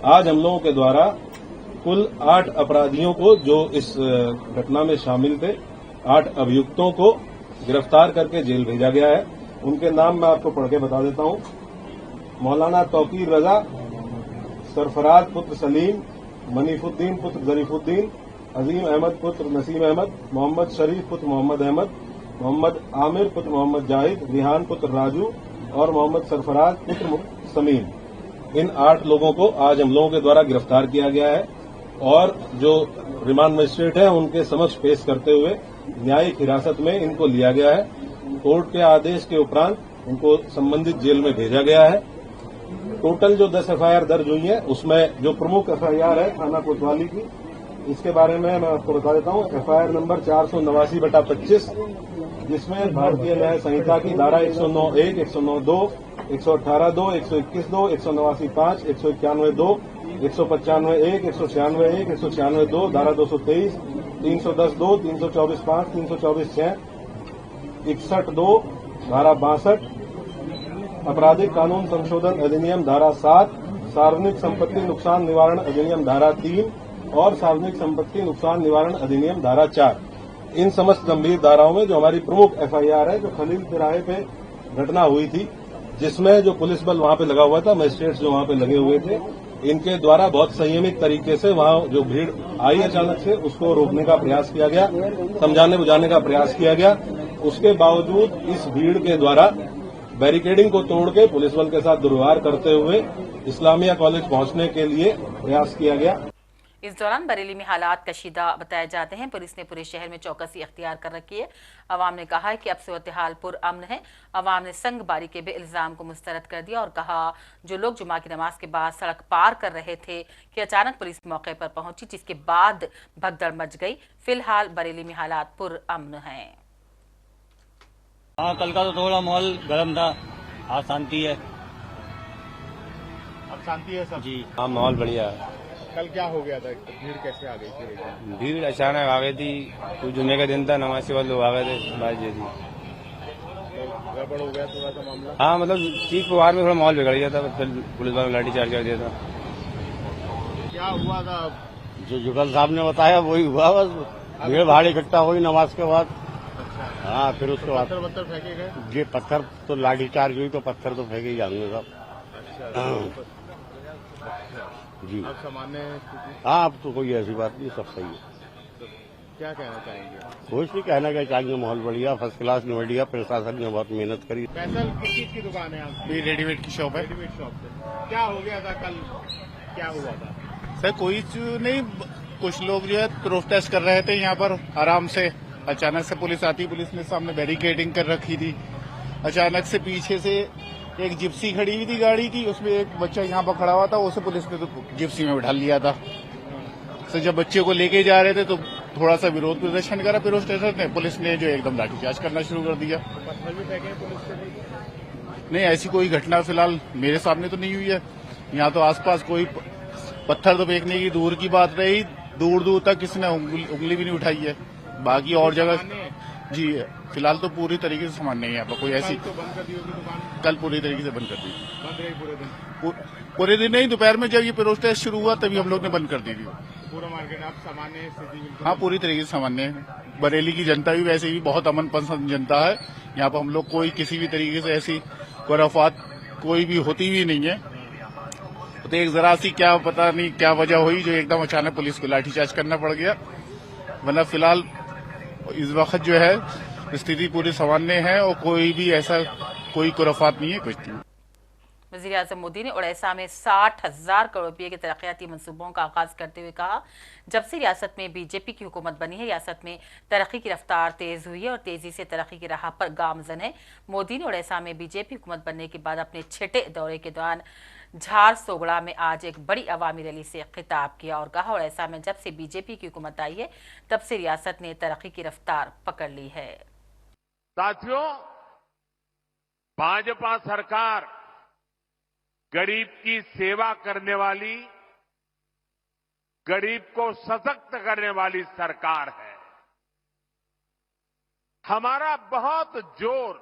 आज हम लोगों के द्वारा कुल 8 अपराधियों को जो इस घटना में शामिल थे, 8 अभियुक्तों को गिरफ्तार करके जेल भेजा गया है। उनके नाम मैं आपको पढ़ के बता देता हूं। मौलाना तौकीर रजा, सरफराज पुत्र सलीम, मनीफुद्दीन पुत्र जरीफुद्दीन, अजीम अहमद पुत्र नसीम अहमद, मोहम्मद शरीफ पुत्र मोहम्मद अहमद, मोहम्मद आमिर पुत्र मोहम्मद जाहिद, रिहान पुत्र राजू और मोहम्मद सरफराज पुत्र समीम। इन 8 लोगों को आज हम लोगों के द्वारा गिरफ्तार किया गया है और जो रिमांड मजिस्ट्रेट है उनके समक्ष पेश करते हुए न्यायिक हिरासत में इनको लिया गया है। कोर्ट के आदेश के उपरांत इनको संबंधित जेल में भेजा गया है। टोटल जो 10 FIR दर्ज हुई है उसमें जो प्रमुख FIR है थाना कोतवाली की, इसके बारे में मैं आपको बता देता हूं। FIR नंबर 489/25, जिसमें भारतीय न्याय संहिता की धारा 109(1), 109(2), 118(2), 121(2), 189(5), 191(2), 195(1), 196(1), 196(2), धारा 223, 310(2), 324(5), 324(6), 61(2), धारा 62, आपराधिक कानून संशोधन अधिनियम धारा 7, सार्वजनिक संपत्ति नुकसान निवारण अधिनियम धारा 3 और सार्वजनिक संपत्ति नुकसान निवारण अधिनियम धारा 4। इन समस्त गंभीर धाराओं में जो हमारी प्रमुख FIR है, जो खलील तिराहे पे घटना हुई थी, जिसमें जो पुलिस बल वहां पे लगा हुआ था, मजिस्ट्रेट्स जो वहां पे लगे हुए थे, इनके द्वारा बहुत संयमित तरीके से वहां जो भीड़ आई अचानक से उसको रोकने का प्रयास किया गया, समझाने बुझाने का प्रयास किया गया। उसके बावजूद इस भीड़ के द्वारा बैरिकेडिंग को तोड़ के पुलिस बल के साथ दुर्व्यवहार करते हुए इस्लामिया कॉलेज पहुंचने के लिए प्रयास किया गया। इस दौरान बरेली में हालात कशीदा बताए जाते हैं। पुलिस ने पूरे शहर में चौकसी अख्तियार कर रखी है। अवाम ने कहा है कि अब सूरत हाल पुरअमन है। अवाम ने संगबारी के भी इल्जाम को मुस्तरद कर दिया और कहा जो लोग जुमा की नमाज के बाद सड़क पार कर रहे थे कि अचानक पुलिस मौके पर पहुंची, जिसके बाद भगदड़ मच गई। फिलहाल बरेली में हालात पुरअमन हैं। हाँ, कल का तो थोड़ा माहौल गर्म था, आज शांति है। अब शांति है सब जी। हाँ, माहौल बढ़िया है। कल क्या हो गया था? भीड़ कैसे आ गई थी? भीड़ अचानक आ गई थी, कुछ जुमे का दिन था, नमाज़ी वाले लोग आ गए थे, बात ये थी। तो गड़बड़ हो गया थोड़ा सा मामला। हाँ, मतलब चीख पुकार में थोड़ा माहौल बिगड़ गया था, फिर पुलिस वालों ने लाठीचार्ज कर दिया था। क्या हुआ था? जो जुगल साहब ने बताया वही हुआ, बस भीड़ भाड़ इकट्ठा हुई नमाज के बाद। हाँ, फिर उसके बाद पत्थर फेंके गए? ये पत्थर तो लाठीचार्ज हुई तो पत्थर तो फेंके ही जाएंगे सब। जी। अब सामान्य स्थिति? हाँ, अब तो कोई ऐसी बात नहीं, सब सही है। तो क्या कहना चाहेंगे? कुछ भी कहना क्या चाहिए, माहौल बढ़िया, फर्स्ट क्लास बढ़िया, प्रशासन ने बहुत मेहनत करी। फैसल किस चीज की दुकान है आपकी? रेडीमेड की शॉप है। रेडीमेड शॉप से क्या हो गया था कल? क्या हुआ था सर? कोई नहीं, कुछ लोग जो है प्रोटेस्ट कर रहे थे यहाँ पर आराम से। अचानक से पुलिस आती, पुलिस ने सामने बैरिकेडिंग कर रखी थी। अचानक से पीछे से एक जिप्सी खड़ी हुई थी गाड़ी की, उसमें एक बच्चा यहाँ पर खड़ा हुआ था, उसे पुलिस ने तो जिप्सी में बिठा लिया था। तो जब बच्चे को लेके जा रहे थे तो थोड़ा सा विरोध प्रदर्शन करा प्रोटेस्टर ने, पुलिस ने जो एकदम लाठीचार्ज करना शुरू कर दिया। पत्थर भी फेंके पुलिस के? नहीं, ऐसी कोई घटना फिलहाल मेरे सामने तो नहीं हुई है। यहाँ तो आसपास कोई पत्थर तो फेंकने की दूर की बात रही, दूर दूर तक किसी ने उंगली भी नहीं उठाई है। बाकी और जगह जी फिलहाल तो पूरी तरीके से सामान्य है। यहाँ पर कोई ऐसी तो बंद कर दी होगी दुकान? कल पूरी तरीके से बंद कर दी। बंद रही पूरे दिन? पूरे दिन नहीं, दोपहर में जब ये प्रोटेस्ट शुरू हुआ तभी हम लोग ने बंद कर दी थी। पूरा मार्केट अब सामान्य स्थिति? हाँ, पूरी तरीके से सामान्य है। बरेली की जनता भी वैसे भी बहुत अमन पसंद जनता है। यहाँ पर हम लोग कोई किसी भी तरीके से ऐसी खुराफात कोई भी होती भी नहीं है। तो एक जरा सी क्या पता नहीं क्या वजह हुई जो एकदम अचानक पुलिस को लाठीचार्ज करना पड़ गया, वरना फिलहाल इस वक्त जो है स्थिति पूरी सामान्य है और कोई भी ऐसा कोई खुराफात नहीं है, कुछ नहीं। वज़ीर आज़म मोदी ने उड़ीसा में 60,000 करोड़ रुपए के तरक्याती मंसूबों का आगाज करते हुए कहा, जब से रियासत में बीजेपी की हुकूमत बनी है, रियासत में तरक्की की रफ्तार तेज हुई है और तेजी से तरक्की की राह पर गामजन है। मोदी ने उड़ीसा में बीजेपी हुकूमत बनने के बाद अपने छठे दौरे के दौरान झारसुगड़ा में आज एक बड़ी अवामी रैली से खिताब किया और कहा, उड़ीसा में जब से बीजेपी की हुकूमत आई है, तब से रियासत ने तरक्की की रफ्तार पकड़ ली है। साथियों, भाजपा सरकार गरीब की सेवा करने वाली, गरीब को सशक्त करने वाली सरकार है। हमारा बहुत जोर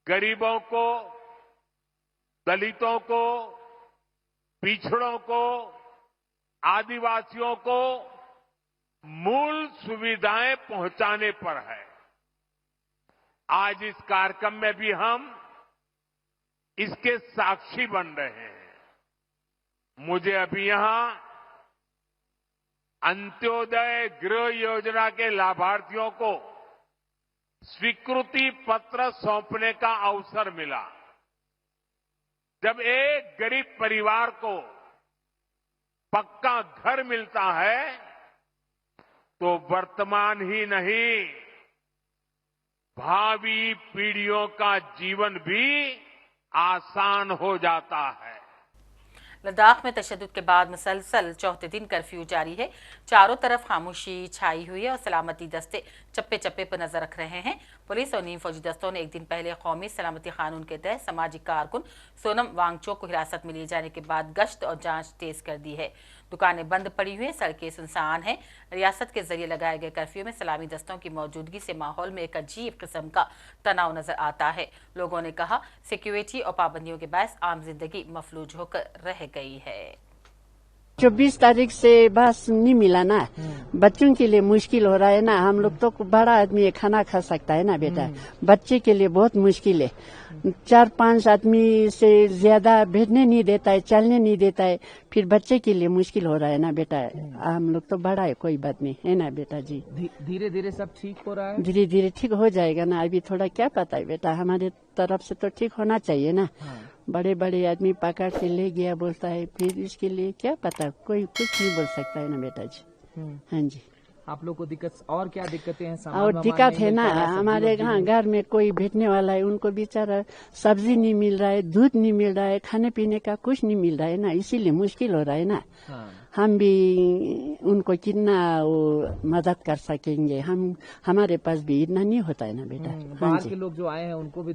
गरीबों को, दलितों को, पिछड़ों को, आदिवासियों को मूल सुविधाएं पहुंचाने पर है। आज इस कार्यक्रम में भी हम इसके साक्षी बन रहे हैं। मुझे अभी यहां अंत्योदय गृह योजना के लाभार्थियों को स्वीकृति पत्र सौंपने का अवसर मिला। जब एक गरीब परिवार को पक्का घर मिलता है तो वर्तमान ही नहीं, भावी पीढ़ियों का जीवन भी आसान हो जाता है। लद्दाख में तशद्दुद के बाद मुसलसल चौथे दिन कर्फ्यू जारी है। चारों तरफ खामोशी छाई हुई है और सलामती दस्ते चप्पे चप्पे पर नजर रख रहे हैं। पुलिस और नीम फौजी दस्तों ने एक दिन पहले कौमी सलामती कानून के तहत सामाजिक कारकुन सोनम वांगचुक को हिरासत में लिए जाने के बाद गश्त और जांच तेज कर दी है। दुकानें बंद पड़ी हुई हैं, सड़कें सुनसान हैं। रियासत के जरिए लगाए गए कर्फ्यू में सलामी दस्तों की मौजूदगी से माहौल में एक अजीब किस्म का तनाव नजर आता है। लोगों ने कहा, सिक्योरिटी और पाबंदियों के बायस आम जिंदगी मफलूज होकर रह गई है। 24 तारीख से बस नहीं मिला ना, बच्चों के लिए मुश्किल हो रहा है ना। हम लोग तो बड़ा आदमी खाना खा सकता है ना बेटा, बच्चे के लिए बहुत मुश्किल है। 4-5 आदमी से ज्यादा बैठने नहीं देता है, चलने नहीं देता है, फिर बच्चे के लिए मुश्किल हो रहा है ना बेटा। हम लोग तो बड़ा है, कोई बात नहीं है ना बेटा जी। धीरे धीरे सब ठीक हो रहा है, धीरे धीरे ठीक हो जाएगा ना। अभी थोड़ा क्या पता है बेटा, हमारे तरफ से तो ठीक होना चाहिए ना। बड़े बड़े आदमी पकड़ के ले गया बोलता है, फिर इसके लिए क्या पता, कोई कुछ नहीं बोल सकता है ना बेटा जी। हाँ जी। आप लोग को दिक्कत और क्या दिक्कतें हैं? और दिक्कत है ना, हमारे यहाँ घर में कोई बैठने वाला है, उनको बेचारा सब्जी नहीं मिल रहा है, दूध नहीं मिल रहा है, खाने पीने का कुछ नहीं मिल रहा है ना, इसीलिए मुश्किल हो रहा है ना। हम भी उनको कितना वो मदद कर सकेंगे, हमारे पास भी इतना नहीं होता है ना बेटा। बाहर के लोग जो आए हैं उनको भी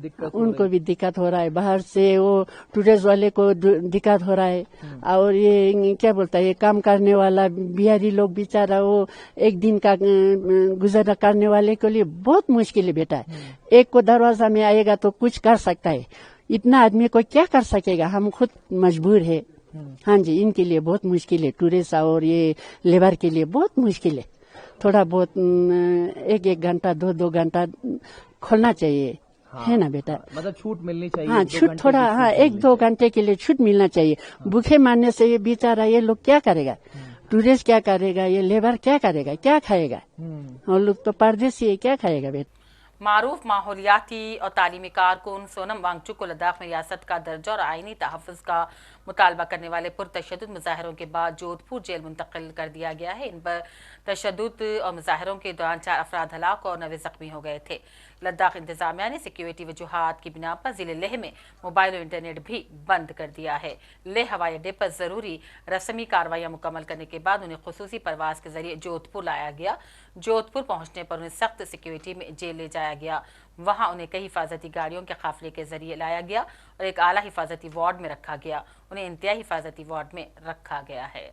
दिक्कत हो रहा है, बाहर से वो टूरिस्ट वाले को दिक्कत हो रहा है। और ये क्या बोलता है, ये काम करने वाला बिहारी लोग बेचारा वो एक दिन का गुजर करने वाले के लिए बहुत मुश्किल है बेटा। एक को दरवाजा में आएगा तो कुछ कर सकता है, इतना आदमी को क्या कर सकेगा, हम खुद मजबूर है। हाँ जी, इनके लिए बहुत मुश्किल है, टूरिस्ट और ये लेबर के लिए बहुत मुश्किल है। थोड़ा बहुत 1-1 घंटा 2-2 घंटा खोलना चाहिए। है ना बेटा, मतलब छूट मिलनी चाहिए। हाँ, छूट थोड़ा, हाँ 1-2 घंटे के लिए छूट मिलना चाहिए। भूखे मारने से ये बेचारा ये लोग क्या करेगा, टूरिस्ट क्या करेगा, ये लेबर क्या करेगा, क्या खाएगा। और लोग तो परदेसी है, क्या खाएगा बेटा। मारूफ माहौलियाती और तालीमी कारकुन सोनम वांगचुक को लद्दाख में रियासत का दर्जा और आईनी तहफ़्फ़ुज़ का मुतालबा करने वाले पुरतशद्दुद मुजाहिरों के बाद जोधपुर जेल मुंतकिल कर दिया गया है। इन पर तशद्दुद और मुजाहिरों के दौरान 4 अफराद हलाक और 9 जख्मी हो गए थे। लद्दाख इंतजामिया ने सिक्योरिटी वजूहात की बिना पर जिले लेह में मोबाइल और इंटरनेट भी बंद कर दिया है। लेह हवाई अड्डे पर जरूरी रस्मी कार्रवाइयां मुकम्मल करने के बाद उन्हें खुसूसी परवाज के जरिए जोधपुर लाया गया। जोधपुर पहुंचने पर उन्हें सख्त सिक्योरिटी में जेल ले जाया गया। वहां उन्हें कई हिफाजती गाड़ियों के काफिले के जरिए लाया गया और एक आला हिफाजती वार्ड में रखा गया। उन्हें इंतहाई हिफाजती वार्ड में रखा गया है।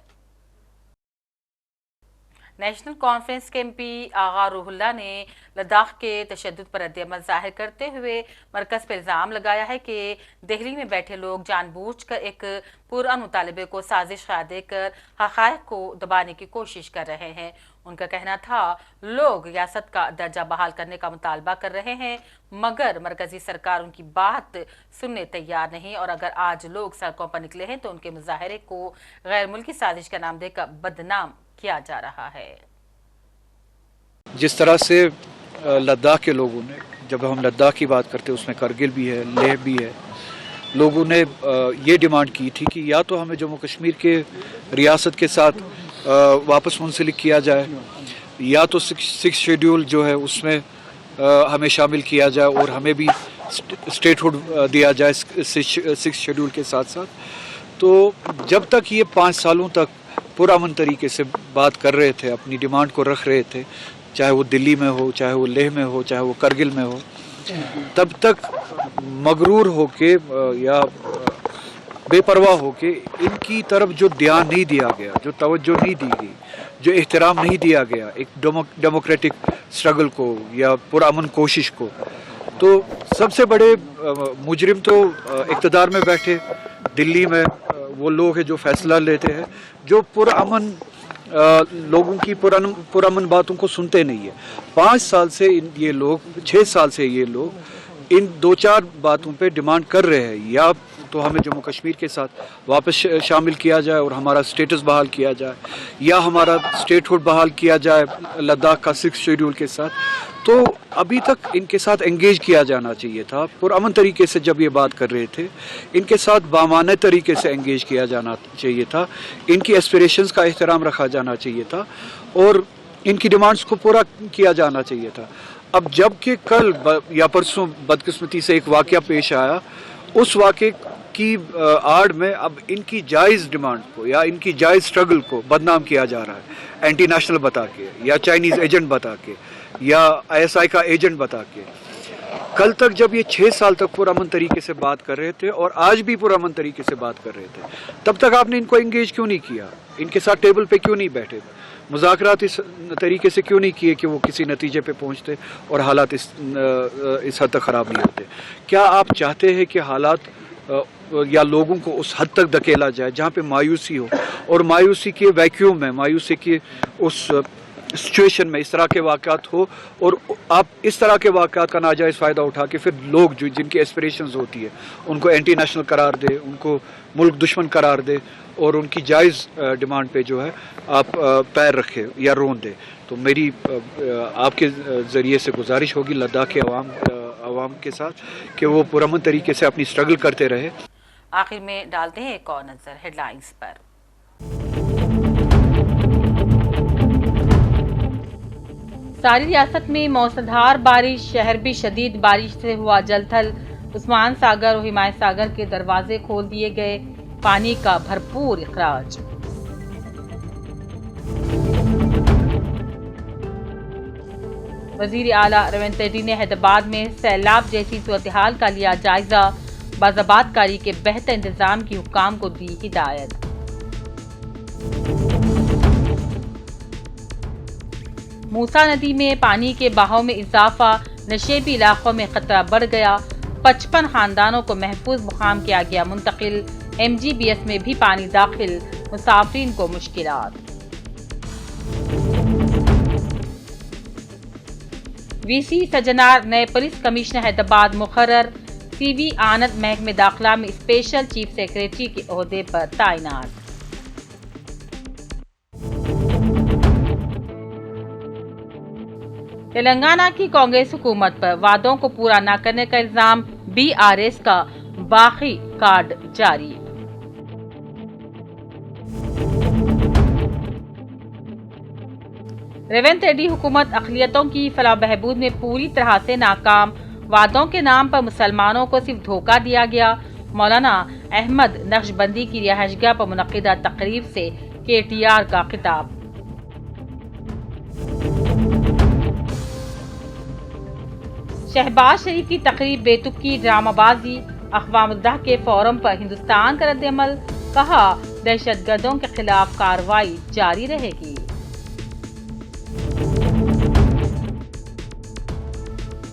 नेशनल कॉन्फ्रेंस के एमपी आगा रूहुल्ला ने लद्दाख के तशद्दुद पर रद्द-ए-अमल जाहिर करते हुए मरकज़ पर इल्ज़ाम लगाया है कि दिल्ली में बैठे लोग जानबूझकर एक पुरअमन मुतालबे को साजिश करार देकर हक़ाइक़ को दबाने की कोशिश कर रहे हैं। उनका कहना था लोग रियासत का दर्जा बहाल करने का मुतालबा कर रहे हैं, मगर मरकजी सरकार उनकी बात सुनने तैयार नहीं और अगर आज लोग सड़कों पर निकले हैं तो उनके मुजाहरे को गैर मुल्की साजिश का नाम देकर बदनाम किया जा रहा है। जिस तरह से लद्दाख के लोगों ने, जब हम लद्दाख की बात करते हैं उसमें करगिल भी है, लेह भी है, लोगों ने ये डिमांड की थी कि या तो हमें जम्मू कश्मीर के रियासत के साथ वापस मुंसलिक किया जाए या तो सिक्स शेड्यूल जो है उसमें हमें शामिल किया जाए और हमें भी स्टेटहुड दिया जाए सिक्स शेड्यूल के साथ साथ। तो जब तक ये 5 सालों तक पुरअमन तरीके से बात कर रहे थे, अपनी डिमांड को रख रहे थे, चाहे वो दिल्ली में हो, चाहे वो लेह में हो, चाहे वो करगिल में हो, तब तक मगरूर होके या बेपरवाह होके इनकी तरफ जो ध्यान नहीं दिया गया, जो तवज्जो नहीं दी गई, जो एहतराम नहीं दिया गया एक डेमोक्रेटिक स्ट्रगल को या पुरअमन कोशिश को, तो सबसे बड़े मुजरिम तो इक़्तिदार में बैठे दिल्ली में वो लोग हैं जो फैसला लेते हैं, जो पुरअमन लोगों की पुरअमन बातों को सुनते नहीं है। 5 साल से ये लोग, 6 साल से ये लोग इन 2-4 बातों पे डिमांड कर रहे हैं, या तो हमें जम्मू कश्मीर के साथ वापस शामिल किया जाए और हमारा स्टेटस बहाल किया जाए, या हमारा स्टेटहुड बहाल किया जाए लद्दाख का 6 शेड्यूल के साथ। तो अभी तक इनके साथ एंगेज किया जाना चाहिए था। पुरअमन तरीके से जब ये बात कर रहे थे, इनके साथ बामाने तरीके से एंगेज किया जाना चाहिए था, इनकी एस्पिरेशंस का एहतराम रखा जाना चाहिए था और इनकी डिमांड्स को पूरा किया जाना चाहिए था। अब जबकि कल या परसों बदकिस्मती से एक वाकया पेश आया, उस वाकये की आड़ में अब इनकी जायज़ डिमांड को या इनकी जायज़ स्ट्रगल को बदनाम किया जा रहा है, एंटी नेशनल बता के या चाइनीज़ एजेंट बता के या ISI का एजेंट बता के। कल तक जब ये 6 साल तक पुरअमन तरीके से बात कर रहे थे और आज भी पुरअमन तरीके से बात कर रहे थे, तब तक आपने इनको एंगेज क्यों नहीं किया? इनके साथ टेबल पे क्यों नहीं बैठे? मुज़ाकरात इस तरीके से क्यों नहीं किए कि वो किसी नतीजे पे पहुंचते और हालात इस हद तक ख़राब नहीं होते? क्या आप चाहते हैं कि हालात या लोगों को उस हद तक धकेला जाए जहाँ पे मायूसी हो, और मायूसी के वैक्यूम में, मायूसी के उस सिचुएशन में इस तरह के वाक़यात हो और आप इस तरह के वाक़यात का नाजायज़ फ़ायदा उठा के फिर लोग जो जिनकी एस्पिरेशंस होती है उनको एंटी नेशनल करार दे, उनको मुल्क दुश्मन करार दे और उनकी जायज़ डिमांड पे जो है आप पैर रखे या रोन दे? तो मेरी आपके ज़रिए से गुजारिश होगी लद्दाख के अवाम के साथ कि वो पुरअमन तरीके से अपनी स्ट्रगल करते रहे। आखिर में डालते हैं एक और नज़र हेडलाइंस पर। सारी रियासत में मौसलाधार बारिश, शहर भी शदीद बारिश से हुआ जलथल। उस्मान सागर और हिमायत सागर के दरवाजे खोल दिए गए, पानी का भरपूर इखराज। वजीर आला रेवंत रेड्डी ने हैदराबाद में सैलाब जैसी सूरत हाल का लिया जायजा, बाज़ाबातकारी के बेहतर इंतजाम की हुक्काम को दी हिदायत। मूसा नदी में पानी के बहाव में इजाफा, नशेबी इलाकों में खतरा बढ़ गया। 55 खानदानों को महफूज मुकाम किया गया मुंतकिल। MGBS में भी पानी दाखिल, मुसाफिरीन को मुश्किलात। VC सजनार नए पुलिस कमिश्नर हैदराबाद मुकर्रर। CV आनंद महकमे दाखिला में स्पेशल चीफ सेक्रेटरी के ओहदे पर तैनात। तेलंगाना की कांग्रेस हुकूमत पर वादों को पूरा न करने का इल्जाम, BRS का बाकी कार्ड जारी। रेवंत रेड्डी हुकूमत अक़लियतों की फलाह बहबूद में पूरी तरह से नाकाम। वादों के नाम पर मुसलमानों को सिर्फ धोखा दिया गया। मौलाना अहमद नक्शबंदी की रिहाइशगाह पर मुनक़िदा तकरीब से KTR का खिताब। शहबाज शरीफ की तकरीब बेतुकी ड्रामाबाजी। अक़वाम मुत्तहिदा के फोरम पर हिंदुस्तान का रद्द-ए-अमल, कहा दहशतगर्दों के खिलाफ कार्रवाई जारी रहेगी।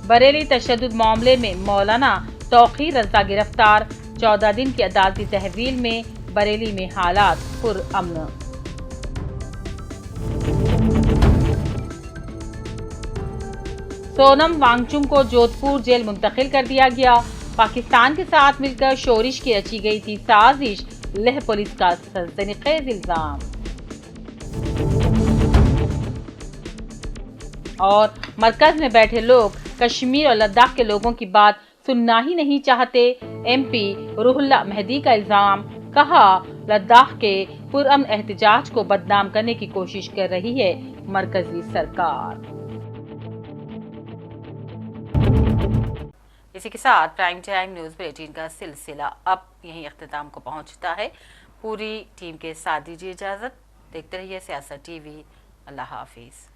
बरेली तशद्दुद मामले में मौलाना तौक़ीर रज़ा गिरफ्तार। 14 दिन की अदालती तहवील में बरेली में हालात पुरअमन। सोनम वांगचुक को जोधपुर जेल मुंतकिल कर दिया गया। पाकिस्तान के साथ मिलकर शोरिश की रची गई थी साजिश, लेह पुलिस का सनसनीखेज इल्जाम। और मरकज में बैठे लोग कश्मीर और लद्दाख के लोगों की बात सुनना ही नहीं चाहते, MP रूहुल्लाह मेहदी का इल्जाम। कहा, लद्दाख के पुरअमन एहतजाज को बदनाम करने की कोशिश कर रही है मरकजी सरकार। इसी के साथ प्राइम टाइम न्यूज बुलेटिन का सिलसिला अब यहीं अख्तिताम को पहुंचता है। पूरी टीम के साथ दीजिए इजाजत। देखते रहिए सियासत TV। अल्लाह हाफिज।